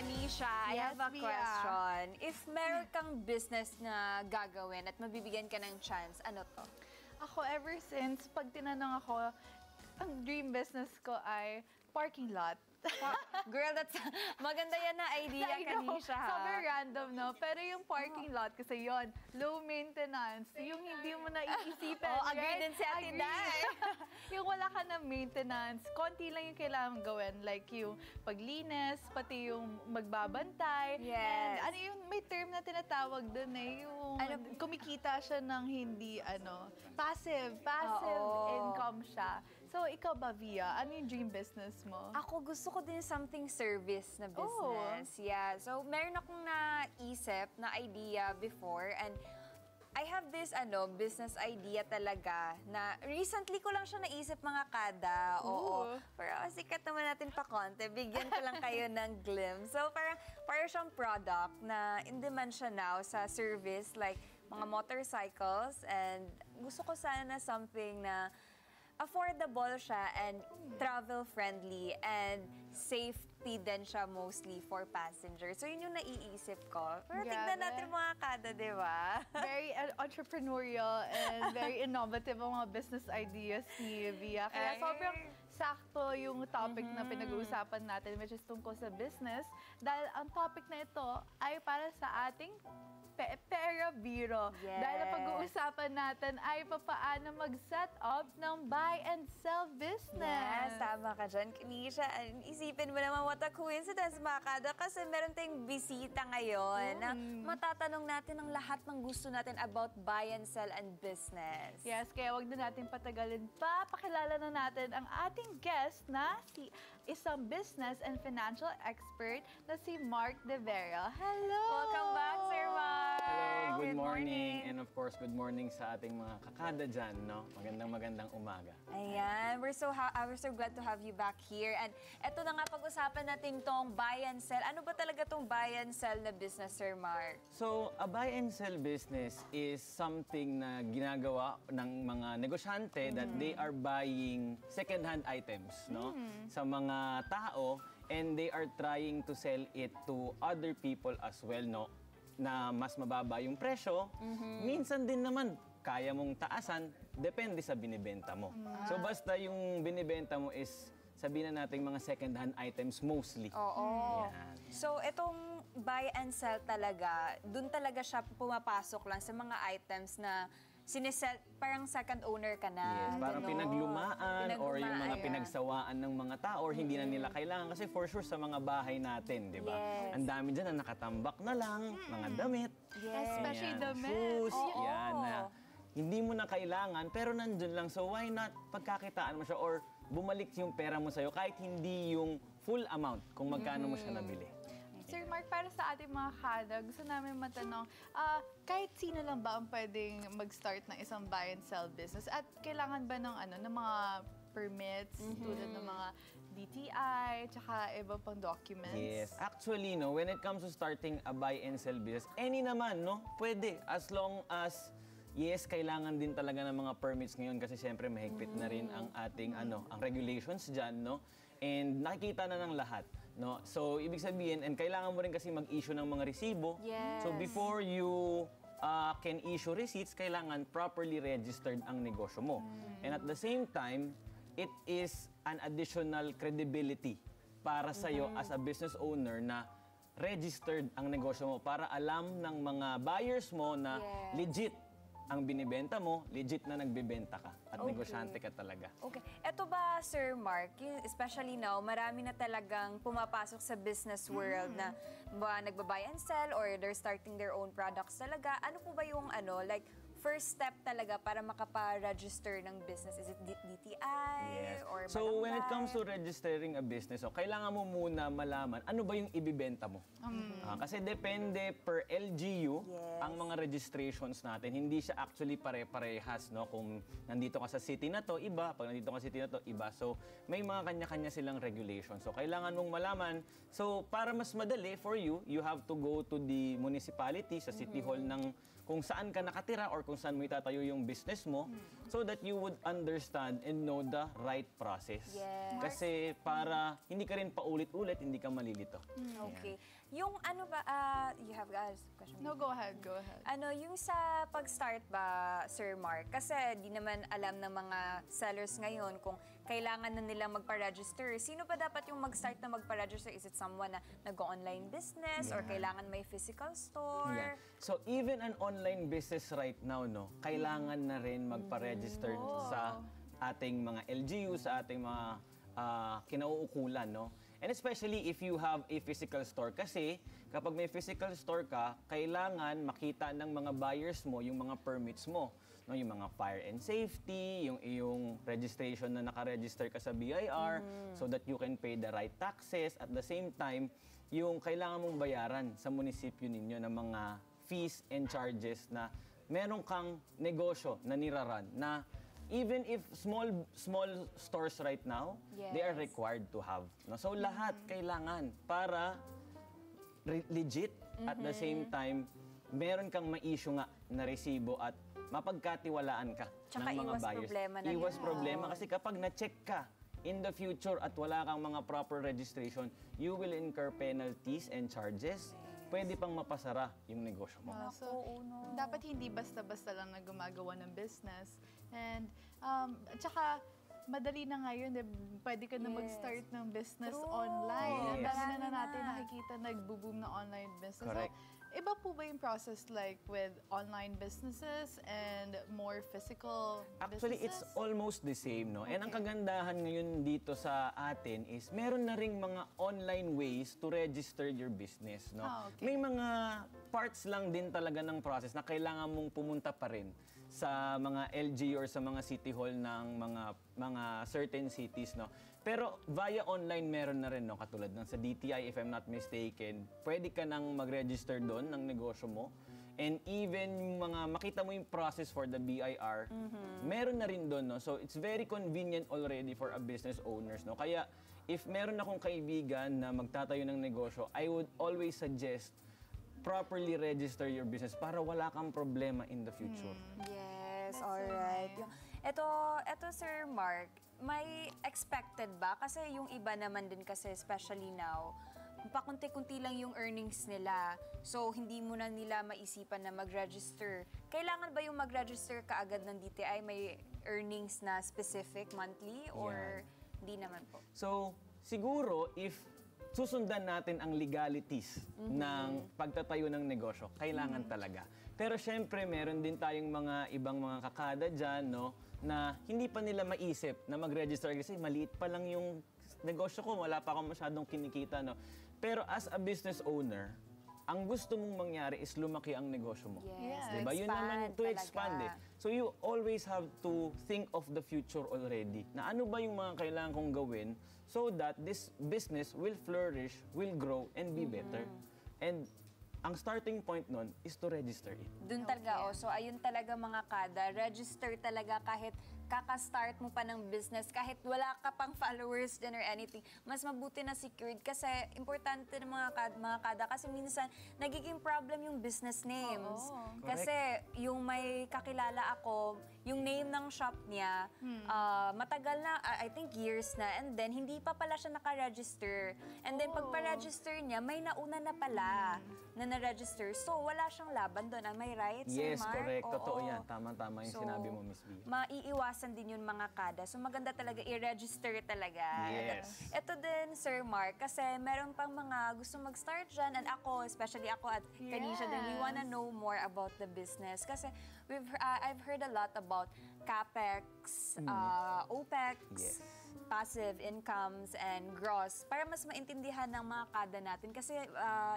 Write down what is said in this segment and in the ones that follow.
Kanisha, I have a question. If meron kang business na gagawin at mabibigyan ka ng chance, ano to? Ako, ever since, pag tinanong ako, ang dream business ko ay parking lot. Girl, that's maganda yan na idea, Kanisha. Sobrang random, no? Pero yung parking lot, kasi yon low maintenance. Yung hindi mo na iisipin. Agree din si Ate Day. Yung wala ka na maintenance, konti lang yung kailangan gawin. Like yung paglinis, pati yung magbabantay. Yes. And ano yung may term na tinatawag dun eh, yung kumikita siya ng hindi, passive income siya. So, ikaw ba, Via? Ano yung dream business mo? Ako, gusto ko din something service na business. Yeah. So, meron akong naisip na idea before and I have this business idea talaga na recently ko lang siya naisip mga kada. Oo. Pero sikat naman natin pa konti. Bigyan ko lang kayo ng glimpse. So, parang siyang product na in demand siya now sa service like mga motorcycles and gusto ko sana na something na affordable siya and travel-friendly and safety din siya mostly for passengers. So, yun yung naiisip ko. Pero tignan natin mga kada, di ba? Very entrepreneurial and very innovative ang mga business ideas ni Via. Kaya sobrang sakto yung topic na pinag-uusapan natin, which is tungkol sa business. Dahil ang topic na ito ay para sa ating pera biro. Yes. Dahil ang pag-uusapan natin ay paano mag-set up ng buy and sell business. Yes, tama ka dyan, Kanisha. Isipin mo naman what a coincidence, mga kada, kasi meron tayong bisita ngayon na matatanong natin ang lahat ng gusto natin about buy and sell and business. Yes, kaya wag na natin patagalin pa. Pakilala na natin ang ating guest na isang business and financial expert na si Mark De Vera. Hello! Welcome back, Sir Mark! Hello, good morning. And of course, good morning sa ating mga kakada dyan, no? Magandang umaga. Ayan, we're so glad to have you back here. And eto na nga, pag-usapan natin tong buy and sell. Ano ba talaga tong buy and sell na business, Sir Mark? So, a buy and sell business is something na ginagawa ng mga negosyante that they are buying second-hand items, no? Sa mga tao, and they are trying to sell it to other people as well, no? Na mas mababa yung presyo, minsan din naman kaya mong taasan, depende sa binibenta mo. So basta yung binibenta mo is, sabihin na natin mga second-hand items mostly. Oo. Yan. So itong buy and sell talaga, dun talaga siya pumapasok lang sa mga items na sinesell, parang second owner ka na. Yes, parang pinaglumaan or yung mga pinagsawaan ng mga tao or hindi na nila kailangan. Kasi for sure sa mga bahay natin, di ba? Yes. Ang dami dyan na nakatambak na lang, mga damit. Yes. Especially damit. Shoes, Oo. yan na. Hindi mo na kailangan, pero nandun lang. So why not pagkakitaan mo siya or bumalik yung pera mo sa'yo kahit hindi yung full amount kung magkano mo siya nabili. Sir Mark, para sa ating mga kada, gusto namin matanong, kahit sino lang ba ang pwedeng mag-start ng isang buy and sell business? At kailangan ba ng mga permits, tulad ng mga DTI, tsaka iba pang documents? Yes. Actually, no, when it comes to starting a buy and sell business, any naman, no? Pwede. As long as, yes, kailangan din talaga ng mga permits ngayon kasi siyempre mahigpit na rin ang ating, ang regulations dyan, no? And nakikita na ng lahat. No? So, ibig sabihin, and kailangan mo rin kasi mag-issue ng mga resibo. Yes. So, before you can issue receipts, kailangan properly registered ang negosyo mo. And at the same time, it is an additional credibility para sa'yo as a business owner na registered ang negosyo mo para alam ng mga buyers mo na legit ang binibenta mo, legit na nagbibenta ka at negosyante ka talaga. Okay. Eto ba, Sir Mark, especially now, marami na talagang pumapasok sa business world na nagbabuy and sell or they're starting their own products talaga. Ano po ba yung like, first step talaga para makapa-register ng business? Is it DTI Yes. or So, barangay? when it comes to registering a business, kailangan mo muna malaman ano ba yung ibibenta mo. Kasi depende per LGU ang mga registrations natin. Hindi siya actually pare-parehas, no? Kung nandito ka sa city na to, iba. Pag nandito ka sa city na to, iba. So, may mga kanya-kanya silang regulations. So, kailangan mong malaman. So, para mas madali for you, you have to go to the municipality, sa city hall ng kung saan ka nakatira or kung kung saan mo itatayo yung business mo so that you would understand and know the right process. Yes. Kasi para hindi ka rin paulit-ulit, hindi ka malilito. Okay. Yung ano ba, you have a question? No, go ahead, go ahead. Ano, yung sa pag-start ba, Sir Mark? Kasi di naman alam ng mga sellers ngayon kung kailangan na nilang magpa-register. Sino pa dapat yung mag-start na magpa-register? Is it someone na nag-online business or kailangan may physical store? Yeah. So even an online business right now, no, kailangan na rin magpa-register sa ating mga LGU, sa ating mga kinauukulan, no? And especially if you have a physical store. Kasi kapag may physical store ka, kailangan makita ng mga buyers mo yung mga permits mo. No, yung mga fire and safety, yung iyong registration na nakaregister ka sa BIR so that you can pay the right taxes. At the same time, yung kailangan mong bayaran sa munisipyo ninyo ng mga fees and charges na meron kang negosyo na niraran na even if small stores right now, they are Yes. required to have. No? So lahat kailangan para legit at the same time meron kang ma-issue nga na resibo at mapagkatiwalaan ka Tsaka ng mga iwas buyers. problema na Iwas rin. problema kasi kapag na-check ka in the future at wala kang mga proper registration, you will incur penalties and charges. Pwede pang mapasara yung negosyo mo. So, dapat hindi basta-basta lang na gumagawa ng business. And, tsaka, madali na ngayon, pwede ka na Yes. mag-start ng business True. online. Ang Yes. dami na Dami natin na. nakikita nagbo-boom na online business. Correct. So, iba po ba yung process like with online businesses and more physical Actually, it's businesses? almost the same, no? And ang Okay. kagandahan ngayon dito sa atin is meron na ring mga online ways to register your business, no? Okay. May mga parts lang din talaga ng process na kailangan mong pumunta pa rin sa mga LG or sa mga city hall ng mga certain cities, no? Pero via online meron na rin, no? Katulad ng sa DTI, if I'm not mistaken, pwede ka nang mag-register doon ng negosyo mo. And even yung mga makita mo yung process for the BIR, meron na rin doon, no? So it's very convenient already for a business owners, no? Kaya if meron akong kaibigan na magtatayo ng negosyo, I would always suggest properly register your business para wala kang problema in the future. Yes, That's so alright. nice. Ito, Sir Mark, may expected ba? Kasi yung iba naman din kasi, especially now, pakunti-kunti lang yung earnings nila. So, hindi mo na nila maisipan na mag-register. Kailangan ba yung mag-register kaagad ng DTI? May earnings na specific monthly? Or di naman po? So, siguro if susundan natin ang legalities ng pagtatayo ng negosyo, kailangan talaga. Pero syempre, meron din tayong mga ibang mga kakada dyan, no, na hindi pa nila maisip na mag-register kasi maliit pa lang yung negosyo ko, wala pa akong masyadong kinikita, no. Pero as a business owner, ang gusto mong mangyari is lumaki ang negosyo mo. Yes, to Diba? Yun naman, to talaga. expand eh. So you always have to think of the future already. Na ano ba yung mga kailangan kong gawin so that this business will flourish, will grow, and be better. And ang starting point nun is to register it. Doon talaga, so ayun talaga mga kada, register talaga kahit kaka-start mo pa ng business, kahit wala ka pang followers din or anything, mas mabuti na secured kasi importante ng mga kada kasi minsan nagiging problem yung business names. Oo. Kasi yung may kakilala ako, yung name ng shop niya, matagal na, I think years na, and then hindi pa pala siya naka-register. And then pagpa-register niya, may nauna na pala na na-register. So wala siyang laban doon. Am I right, Sir Yes, Mark? correct. Oo. Totoo yan. Tama-tama yung So, sinabi mo, Miss B. Maiiwasan din yun mga kada. So maganda talaga i-register talaga. Yes. Ito din, Sir Mark, kasi meron pang mga gusto mag-start dyan. And ako, especially ako at Kanisha din, we wanna know more about the business. Kasi I've heard a lot about CAPEX, OPEX, Yes. passive incomes, and gross. Para mas maintindihan ng mga kada natin. Kasi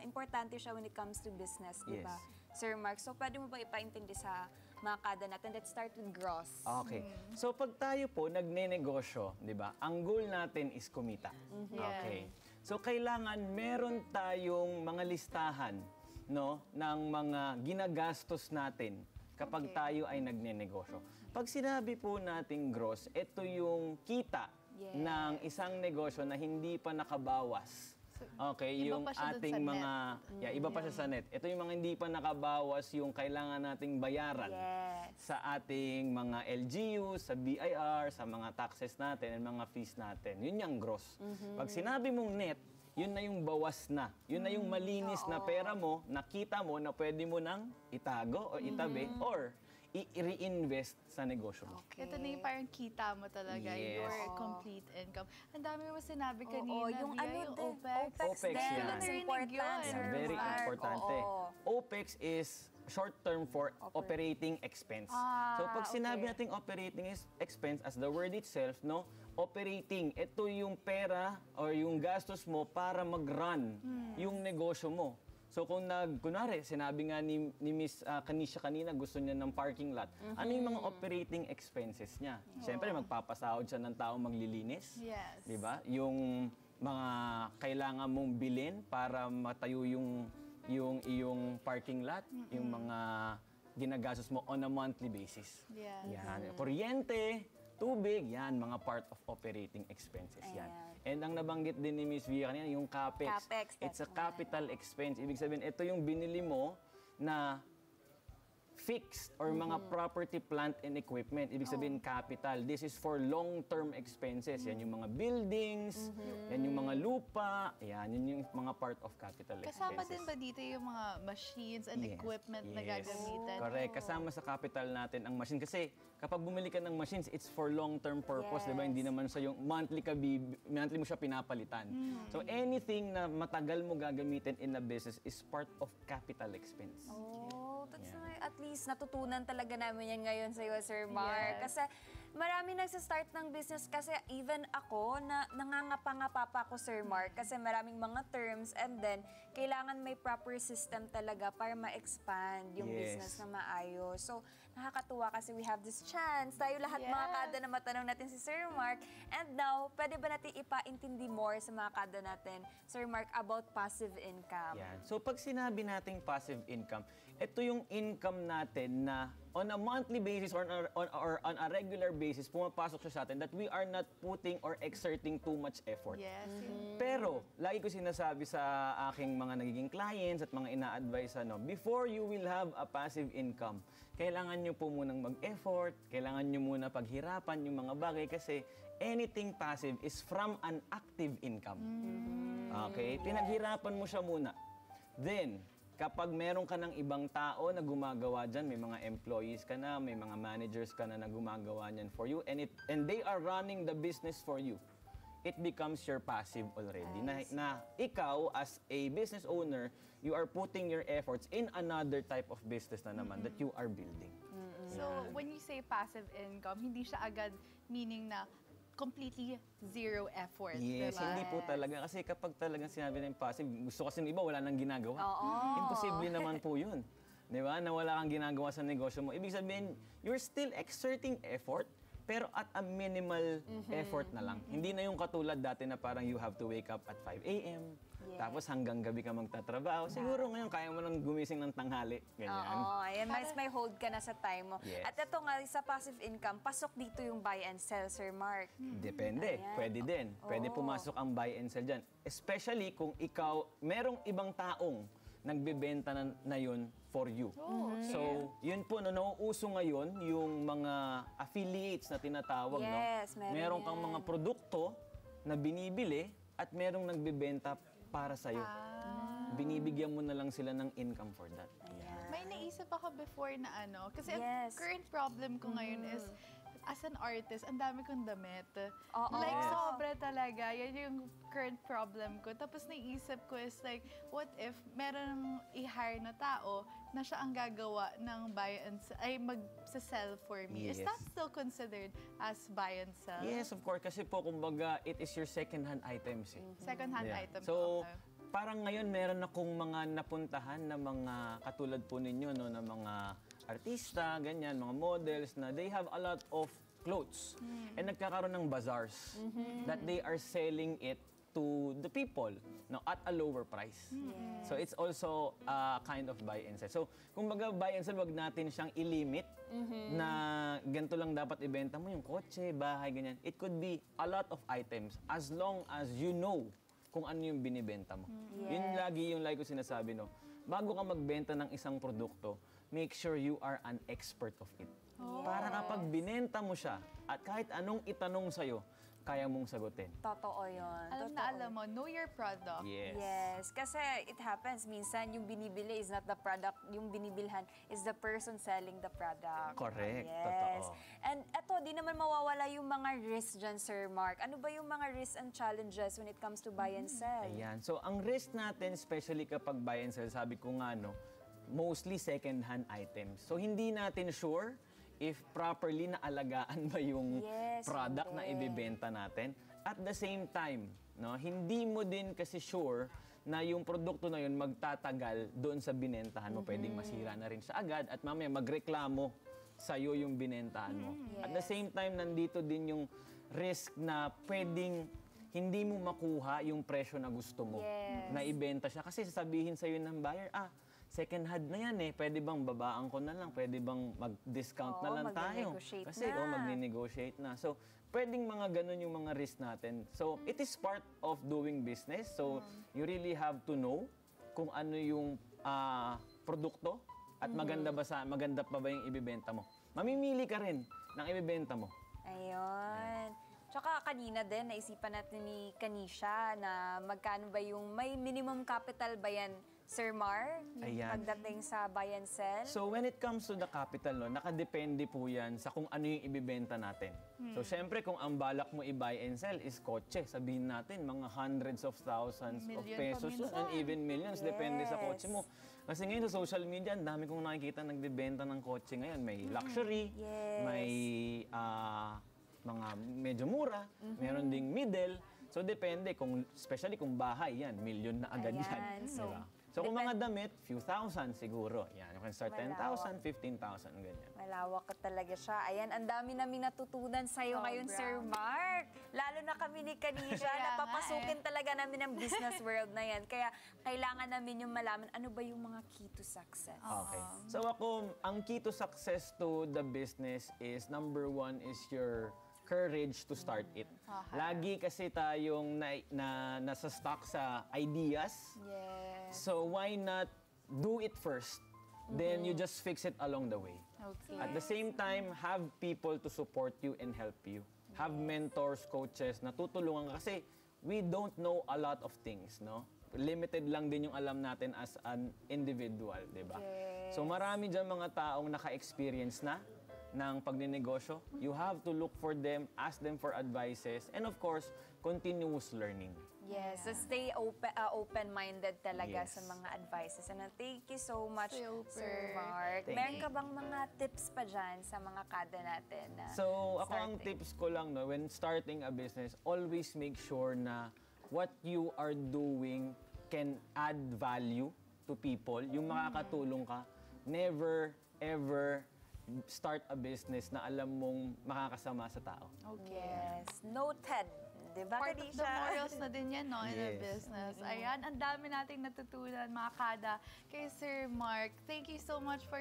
importante siya when it comes to business, di ba? Yes. Sir Mark, so pwede mo ba ipaintindi sa mga kada natin? Let's start with gross. Okay. So pag tayo po nagne-negosyo, 'di ba? Ang goal natin is kumita. Okay. So kailangan meron tayong mga listahan, no, ng mga ginagastos natin kapag tayo ay nagne-negosyo. Pag sinabi po nating gross, ito yung kita Yes. ng isang negosyo na hindi pa nakabawas Okay, iba yung pa siya dun ating sa mga, iba pa siya sa net. Ito yung mga hindi pa nakabawas yung kailangan nating bayaran Yes. sa ating mga LGU, sa BIR, sa mga taxes natin, and mga fees natin. Yun yung gross. Pag sinabi mong net, yun na yung bawas na. Yun na yung malinis na pera mo, nakita mo na pwede mo nang itago o itabi or i-reinvest sa negosyo mo. Ito na yung parang kita mo talaga, Yes. your complete income. Ang dami mo sinabi kanina, Oo, yung Bia, ano yung din, OPEX. OPEX din. yan. That's Narinig important, yun. Sir Very Mark. importante. Oo. OPEX is short term for operating expense. So pag sinabi nating operating expense, as the word itself, no, operating, ito yung pera or yung gastos mo para mag-run yung negosyo mo. So kung kunwari, sinabi nga ni Miss Kanisha kanina, gusto niya ng parking lot, ano yung mga operating expenses niya? Siyempre, magpapasahod siya ng tao maglilinis. Yes. Di ba? Yung mga kailangan mong bilhin para matayo yung iyong parking lot, yung mga ginagastos mo on a monthly basis. Yes. Yan. Kuryente, tubig, yan, mga part of operating expenses yan. And ang nabanggit din ni Miss Via kanina, yung CAPEX. CAPEX, It's a that's capital expense. Ibig sabihin, ito yung binili mo na fixed or mga property, plant, and equipment. Ibig sabihin, capital. This is for long-term expenses. Yan yung mga buildings, yan yung mga lupa, yan yung mga part of capital Kasama expenses. din ba dito yung mga machines and equipment na gagamitan? Correct. Kasama sa capital natin ang machine. Kasi kapag bumili ka ng machines, it's for long-term purpose, di ba? Hindi naman sa yung monthly mo siya pinapalitan. So anything na matagal mo gagamitin in a business is part of capital expense. Oh, that's nice. At least natutunan talaga namin yan ngayon sa iyo, Sir Mark. Yes. Kasi marami nagsa-start ng business kasi even ako, nangangapa-ngapa pa ako, Sir Mark, kasi maraming mga terms and then kailangan may proper system talaga para ma-expand yung Yes. business na maayos. So, nakakatuwa kasi we have this chance. Tayo lahat mga Yes. kada na matanong natin si Sir Mark. And now, pwede ba natin ipaintindi more sa mga kada natin, Sir Mark, about passive income? Yan. So pag sinabi nating passive income, ito yung income natin na on a monthly basis or on a regular basis, pumapasok siya sa atin that we are not putting or exerting too much effort. Yes. Pero, lagi ko sinasabi sa aking mga nagiging clients at mga ina-advise, before you will have a passive income, kailangan nyo po munang mag-effort, kailangan nyo muna paghirapan yung mga bagay kasi anything passive is from an active income. Okay? Pinaghirapan mo siya muna. Then, kapag meron ka ng ibang tao na gumagawa dyan, may mga employees ka na, may mga managers ka na gumagawa niyan for you, and they are running the business for you, it becomes your passive already. Na ikaw, as a business owner, you are putting your efforts in another type of business na naman that you are building. So, when you say passive income, hindi siya agad meaning na completely zero effort, Yes, diba? hindi po talaga. Kasi kapag talagang sinabi ng passive, gusto kasi ng iba, wala nang ginagawa. Imposible naman po yun. Di ba? Na wala kang ginagawa sa negosyo mo. Ibig sabihin, you're still exerting effort, pero at a minimal effort na lang. Hindi na yung katulad dati na parang you have to wake up at 5 a.m., tapos hanggang gabi ka magtatrabaho. Siguro ngayon, kaya mo nang gumising ng tanghali. Ganyan. Oo, ayan, may hold ka na sa time mo. Yes. At ito nga, sa passive income, pasok dito yung buy and sell, Sir Mark. Depende. Ayan. Pwede din. Pwede pumasok ang buy and sell dyan. Especially kung ikaw, merong ibang taong nagbebenta na yun for you. So, yun po, nauuso ngayon yung mga affiliates na tinatawag. Yes, meron kang yan. mga produkto na binibili at merong nagbebenta para sa'yo. Binibigyan mo na lang sila ng income for that. May naisip ako before na kasi ang Yes. current problem ko ngayon is, as an artist, ang dami kong damit. Oo. Like, sobra talaga. Yan yung current problem ko. Tapos naisip ko is like, what if meron i-hire na tao na siya ang gagawa ng buy and sell, ay mag-sell for me. Is Yes. that still considered as buy and sell? Yes, of course. Kasi po, kumbaga, it is your second-hand items. Second-hand Yeah. item. So, okay. parang ngayon meron akong mga napuntahan na mga katulad po ninyo, na mga artista, ganyan, mga models na they have a lot of clothes. And nagkakaroon ng bazaars that they are selling it to the people at a lower price. So it's also a kind of buy and sell. So kumbaga buy and sell, wag natin siyang ilimit na ganito lang dapat ibenta mo, yung kotse, bahay, ganyan. It could be a lot of items as long as you know kung ano yung binibenta mo. Yes. Yun lagi yung like ko sinasabi, no? Bago ka magbenta ng isang produkto, make sure you are an expert of it. Para kapag binenta mo siya at kahit anong itanong sa'yo, kaya mong sagutin. Totoo yun. Alam na alam mo, know your product. Yes. Yes, kasi it happens. Minsan, yung binibili is not the product. Yung binibilhan is the person selling the product. Correct. Yes. Totoo. And eto, di naman mawawala yung mga risks dyan, Sir Mark. Ano ba yung mga risks and challenges when it comes to buy and sell? Ayan. So, ang risk natin, especially kapag buy and sell, sabi ko nga, no, mostly second-hand items. So, hindi natin sure if properly naalagaan ba yung Yes, product na hindi. ibebenta natin. At the same time, no, hindi mo din kasi sure na yung produkto na yun magtatagal doon sa binentahan mo. Pwedeng masira na rin siya agad at mamaya magreklamo sa'yo yung binentahan mo. At the Yes. same time, nandito din yung risk na pwedeng hindi mo makuha yung presyo na gusto mo Yes. na ibenta siya. Kasi sasabihin sa'yo ng buyer, second hand na yan pwede bang babaan ko na lang? Pwede bang mag-discount na Oo, lang tayo? magne-negotiate Kasi na. magne-negotiate na. So, pwedeng mga ganun yung mga risk natin. So, it is part of doing business. So, you really have to know kung ano yung produkto at maganda pa ba yung ibibenta mo. Mamimili ka rin ng ibibenta mo. Ayun. Tsaka kanina din, naisipan natin ni Kanisha na magkano ba yung may minimum capital ba yan, Sir Mar? Ayan. Pagdating sa buy and sell? So when it comes to the capital, no, nakadepende po yan sa kung ano yung ibibenta natin. So syempre kung ang balak mo i-buy and sell is kotse, sabihin natin mga hundreds of thousands of Million pesos yun, paminsan. and even millions, depende sa Yes. kotse mo. Kasi ngayon sa social media, ang dami kong nakikita nagbebenta ng kotse ngayon. May luxury, Yes. may mga medyo mura, meron ding middle. So depende, especially kung bahay yan, million na agad yan. Ayan. So, Diba? So kung mga damit, few thousand siguro. Yan, you can start Malawak. 10,000, 15,000, ganyan. Malawak ka talaga siya. Ayan, ang dami namin natutunan sa'yo ngayon, Sobra. Sir Mark. Lalo na kami ni Kanisha, Kaya nga napapasukin talaga namin ang business world na yan. Kaya kailangan namin yung malaman, ano ba yung mga key to success? Okay. So ako, ang key to success to the business is, number one is your courage to start it. Lagi kasi tayong nasa stuck sa ideas. Yes. So why not do it first? Then you just fix it along the way. Okay. At the same time, have people to support you and help you. Have mentors, coaches na tutulungan ka kasi we don't know a lot of things, no? Limited lang din yung alam natin as an individual, di ba? Yes. So marami dyan mga taong naka-experience na ng pagninegosyo. You have to look for them, ask them for advices, and of course, continuous learning. Yes, so stay open-minded talaga Yes. sa mga advices. And thank you so much, Super. Sir Mark. Thank Meron you. ka bang mga tips pa dyan sa mga kada natin? Na So, ako ang starting? tips ko lang, no, when starting a business, always make sure na what you are doing can add value to people. Yung makakatulong ka, never, ever start a business na alam mong makakasama sa tao. Okay. Yes, noted. Diba, Part of the Kanisha? morals na din yan, no, in a Yes. business. Ayan, ang dami nating natutunan, mga kada, kay Sir Mark. Thank you so much for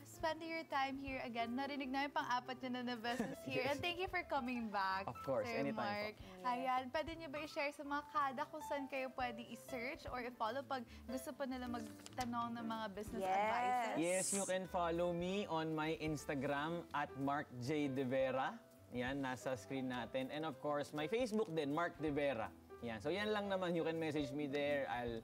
spending your time here again. Narinig namin pang-apat nyo na business here. And thank you for coming back, Of course, Sir anytime Mark. Ayan, pwede nyo ba i-share sa mga kada kung saan kayo pwede i-search or i-follow pag gusto pa nila magtanong ng mga business Yes. advices? Yes, you can follow me on my Instagram at Mark J. De Vera. Yan, nasa screen natin. And of course, my Facebook din, Mark De Vera. Yan. So yan lang naman, you can message me there. I'll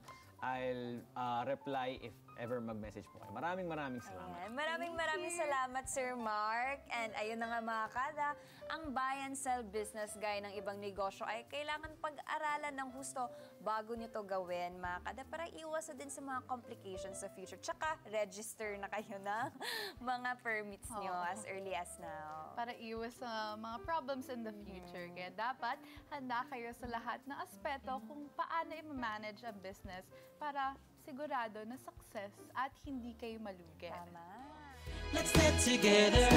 reply if ever mag-message po kayo. Maraming salamat. Ayan. Maraming salamat, Sir Mark. And ayun na nga mga kada, ang buy and sell business gaya ng ibang negosyo ay kailangan pag-aralan ng husto bago nyo to gawin, mga kada, para iwas din sa mga complications sa future. Tsaka, register na kayo ng mga permits nyo Oo. as early as now. Para iwas sa mga problems in the future. Kaya dapat handa kayo sa lahat ng aspeto kung paano i-manage ang business para sigurado na success at hindi kayo malugi. Tama. Let's get together.